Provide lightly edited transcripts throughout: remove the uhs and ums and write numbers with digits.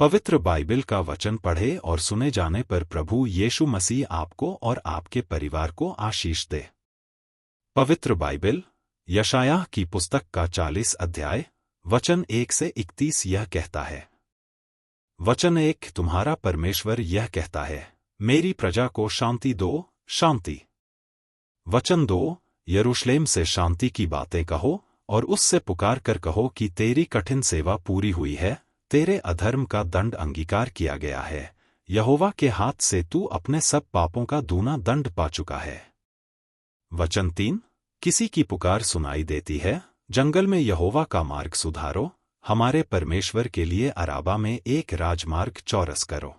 पवित्र बाइबल का वचन पढ़े और सुने जाने पर प्रभु यीशु मसीह आपको और आपके परिवार को आशीष दे। पवित्र बाइबल यशायाह की पुस्तक का 40 अध्याय वचन 1 से 31 यह कहता है। वचन 1 तुम्हारा परमेश्वर यह कहता है, मेरी प्रजा को शांति दो, शांति। वचन 2 यरूशलेम से शांति की बातें कहो और उससे पुकार कर कहो कि तेरी कठिन सेवा पूरी हुई है, तेरे अधर्म का दंड अंगीकार किया गया है, यहोवा के हाथ से तू अपने सब पापों का दूना दंड पा चुका है। वचन 3 किसी की पुकार सुनाई देती है, जंगल में यहोवा का मार्ग सुधारो, हमारे परमेश्वर के लिए अराबा में एक राजमार्ग चौरस करो।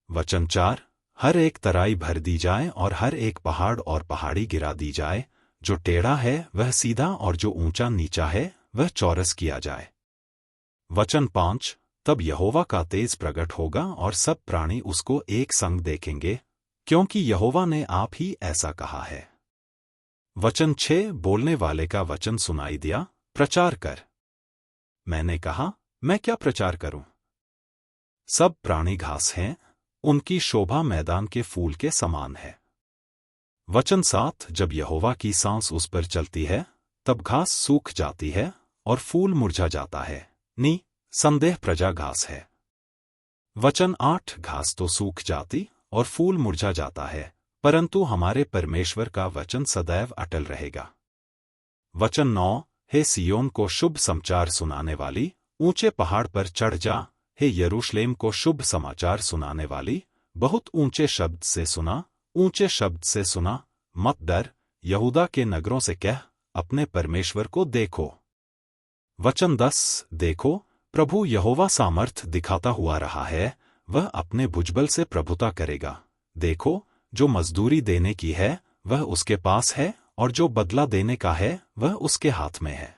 वचन 4 हर एक तराई भर दी जाए और हर एक पहाड़ और पहाड़ी गिरा दी जाए, जो टेढ़ा है वह सीधा और जो ऊंचा नीचा है वह चौरस किया जाए। वचन 5 तब यहोवा का तेज प्रगट होगा और सब प्राणी उसको एक संग देखेंगे, क्योंकि यहोवा ने आप ही ऐसा कहा है। वचन 6 बोलने वाले का वचन सुनाई दिया, प्रचार कर। मैंने कहा, मैं क्या प्रचार करूं? सब प्राणी घास हैं, उनकी शोभा मैदान के फूल के समान है। वचन 7 जब यहोवा की सांस उस पर चलती है, तब घास सूख जाती है और फूल मुरझा जाता है, संदेह प्रजा घास है। वचन 8 घास तो सूख जाती और फूल मुरझा जाता है, परंतु हमारे परमेश्वर का वचन सदैव अटल रहेगा। वचन 9 हे सियोन को शुभ समाचार सुनाने वाली, ऊंचे पहाड़ पर चढ़ जा, हे यरूशलेम को शुभ समाचार सुनाने वाली, बहुत ऊंचे शब्द से सुना, ऊंचे शब्द से सुना, मत डर, यहूदा के नगरों से कह, अपने परमेश्वर को देखो। वचन 10 देखो, प्रभु यहोवा सामर्थ दिखाता हुआ रहा है, वह अपने भुजबल से प्रभुता करेगा। देखो, जो मजदूरी देने की है वह उसके पास है और जो बदला देने का है वह उसके हाथ में है।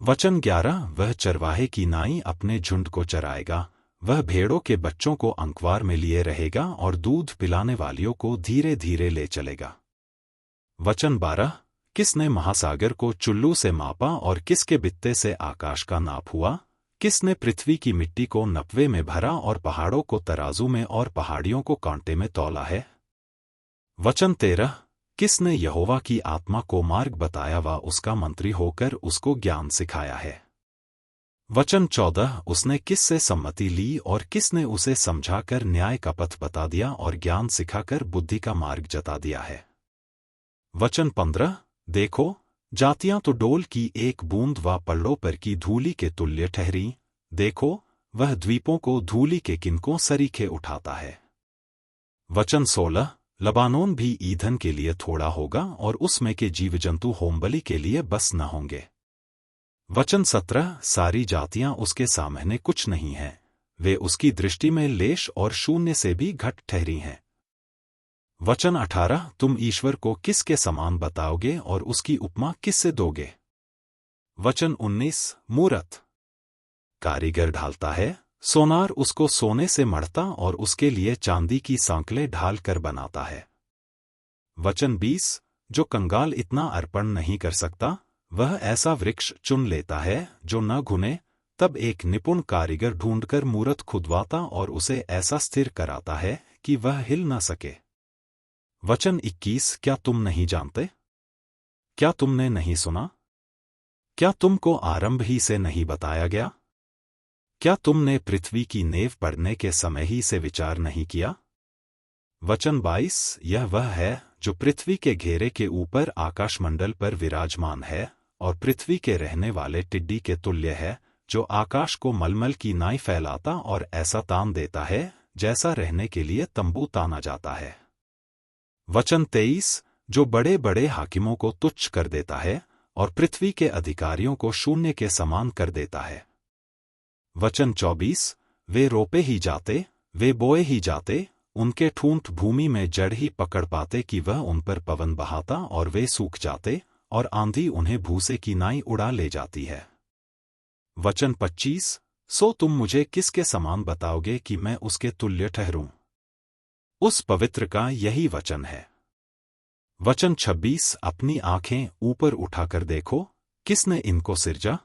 वचन 11 वह चरवाहे की नाई अपने झुंड को चराएगा, वह भेड़ों के बच्चों को अंकवार में लिए रहेगा और दूध पिलाने वालियों को धीरे धीरे ले चलेगा। वचन 12 किसने महासागर को चुल्लू से मापा और किसके बित्ते से आकाश का नाप हुआ? किसने पृथ्वी की मिट्टी को नपवे में भरा और पहाड़ों को तराजू में और पहाड़ियों को कांटे में तौला है? वचन 13 किसने यहोवा की आत्मा को मार्ग बताया व उसका मंत्री होकर उसको ज्ञान सिखाया है? वचन 14 उसने किससे सम्मति ली और किसने उसे समझाकर न्याय का पथ बता दिया और ज्ञान सिखाकर बुद्धि का मार्ग जता दिया है? वचन 15 देखो, जातियां तो डोल की एक बूंद व पल्लों पर की धूलि के तुल्य ठहरी, देखो, वह द्वीपों को धूलि के किनकों सरीखे उठाता है। वचन 16 लबानोन भी ईंधन के लिए थोड़ा होगा और उसमें के जीव जंतु होमबलि के लिए बस न होंगे। वचन 17 सारी जातियां उसके सामने कुछ नहीं हैं, वे उसकी दृष्टि में लेश और शून्य से भी घट ठहरी हैं। वचन 18 तुम ईश्वर को किसके समान बताओगे और उसकी उपमा किससे दोगे? वचन 19 मूरत कारीगर ढालता है, सोनार उसको सोने से मढ़ता और उसके लिए चांदी की सांकलें ढाल कर बनाता है। वचन 20 जो कंगाल इतना अर्पण नहीं कर सकता, वह ऐसा वृक्ष चुन लेता है जो न घुने, तब एक निपुण कारीगर ढूंढकर मूरत खुदवाता और उसे ऐसा स्थिर कराता है कि वह हिल न सके। वचन 21 क्या तुम नहीं जानते? क्या तुमने नहीं सुना? क्या तुमको आरंभ ही से नहीं बताया गया? क्या तुमने पृथ्वी की नेव पड़ने के समय ही से विचार नहीं किया? वचन 22 यह वह है जो पृथ्वी के घेरे के ऊपर आकाशमंडल पर विराजमान है और पृथ्वी के रहने वाले टिड्डी के तुल्य है, जो आकाश को मलमल की नाई फैलाता और ऐसा तान देता है जैसा रहने के लिए तंबू ताना जाता है। वचन 23 जो बड़े बड़े हाकिमों को तुच्छ कर देता है और पृथ्वी के अधिकारियों को शून्य के समान कर देता है। वचन 24 वे रोपे ही जाते, वे बोए ही जाते, उनके ठूंठ भूमि में जड़ ही पकड़ पाते कि वह उन पर पवन बहाता और वे सूख जाते और आंधी उन्हें भूसे की नाई उड़ा ले जाती है। वचन 25 सो तुम मुझे किसके समान बताओगे कि मैं उसके तुल्य ठहरूं? उस पवित्र का यही वचन है। वचन 26 अपनी आंखें ऊपर उठाकर देखो, किसने इनको सिरजा?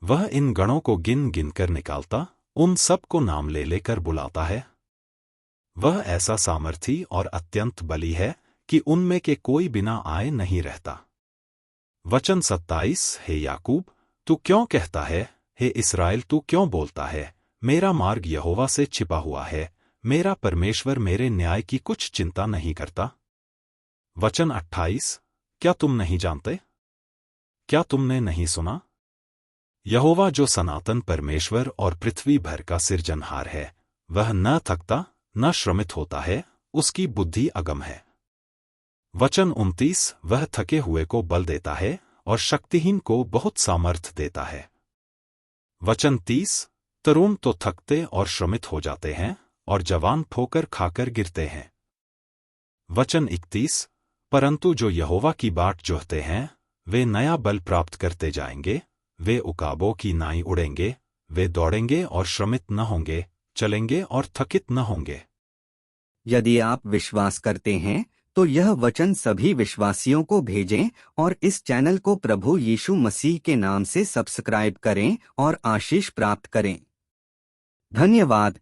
वह इन गणों को गिन गिन कर निकालता, उन सब को नाम ले लेकर बुलाता है। वह ऐसा सामर्थी और अत्यंत बली है कि उनमें के कोई बिना आए नहीं रहता। वचन 27 हे याकूब, तू क्यों कहता है, हे इस्राएल तू क्यों बोलता है, मेरा मार्ग यहोवा से छिपा हुआ है, मेरा परमेश्वर मेरे न्याय की कुछ चिंता नहीं करता। वचन 28 क्या तुम नहीं जानते? क्या तुमने नहीं सुना? यहोवा जो सनातन परमेश्वर और पृथ्वी भर का सिरजनहार है, वह न थकता न श्रमित होता है, उसकी बुद्धि अगम है। वचन 29 वह थके हुए को बल देता है और शक्तिहीन को बहुत सामर्थ देता है। वचन 30 तरुण तो थकते और श्रमित हो जाते हैं और जवान ठोकर खाकर गिरते हैं। वचन 31 परंतु जो यहोवा की बाट जोहते हैं, वे नया बल प्राप्त करते जाएंगे, वे उकाबों की नाई उड़ेंगे, वे दौड़ेंगे और श्रमित न होंगे, चलेंगे और थकित न होंगे। यदि आप विश्वास करते हैं तो यह वचन सभी विश्वासियों को भेजें और इस चैनल को प्रभु यीशु मसीह के नाम से सब्सक्राइब करें और आशीष प्राप्त करें। धन्यवाद।